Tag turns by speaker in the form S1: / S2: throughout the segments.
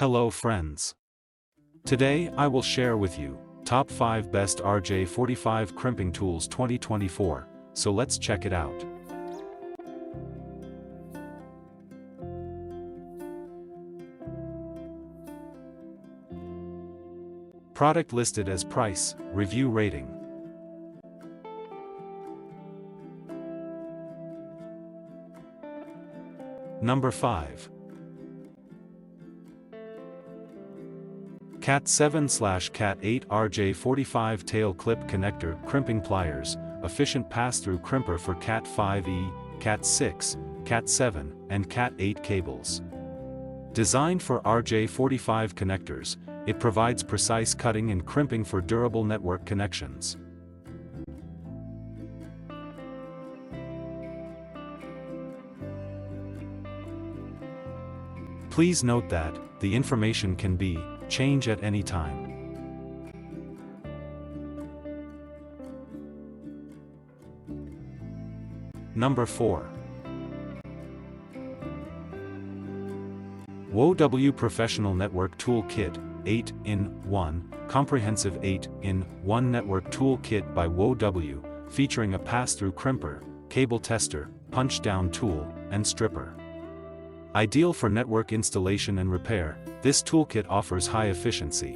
S1: Hello friends. Today I will share with you top 5 best Rj45 crimping tools 2024, so let's check it out. Product listed as price, review rating. Number 5. Cat 7/Cat 8 Rj45 Tail Clip Connector Crimping Pliers, efficient pass-through crimper for Cat 5e, Cat 6, Cat 7, and Cat 8 cables. Designed for Rj45 connectors, it provides precise cutting and crimping for durable network connections. Please note that the information can be changed at any time. Number 4. WoeoW Professional Network Tool Kit, 8-in-1, Comprehensive 8-in-1 Network Tool Kit by WoeoW, featuring a pass-through crimper, cable tester, punch-down tool, and stripper. Ideal for network installation and repair, this toolkit offers high efficiency.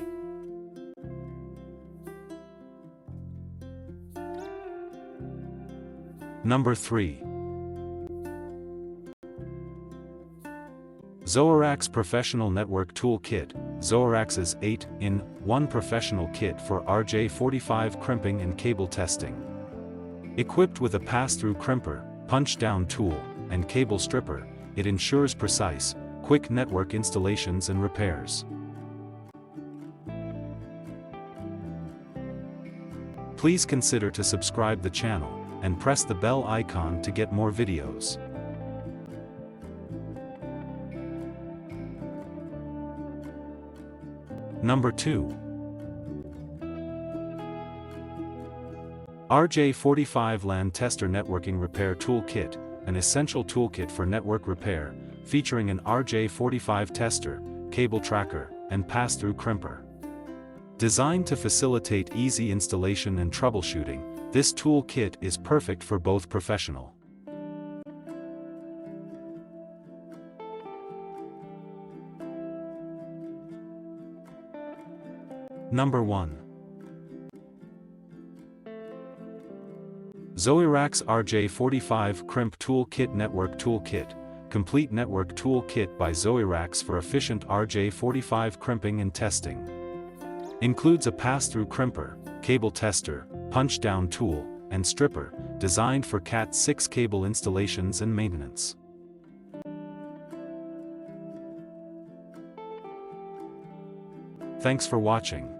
S1: Number 3. ZoeRax Professional Network Tool Kit, ZoeRax's 8-in-1 professional kit for Rj45 crimping and cable testing. Equipped with a pass-through crimper, punch-down tool, and cable stripper, it ensures precise, quick network installations and repairs. Please consider to subscribe the channel, and press the bell icon to get more videos. Number 2. Rj45 LAN Tester Networking Repair Tool Kit, an essential toolkit for network repair, featuring an Rj45 tester, cable tracker, and pass-through crimper. Designed to facilitate easy installation and troubleshooting, this toolkit is perfect for both professional. Number 1. ZoeRax Rj45 Crimp Toolkit Network Toolkit, complete network toolkit by ZoeRax for efficient Rj45 crimping and testing. Includes a pass-through crimper, cable tester, punch-down tool, and stripper, designed for Cat 6 cable installations and maintenance. Thanks for watching.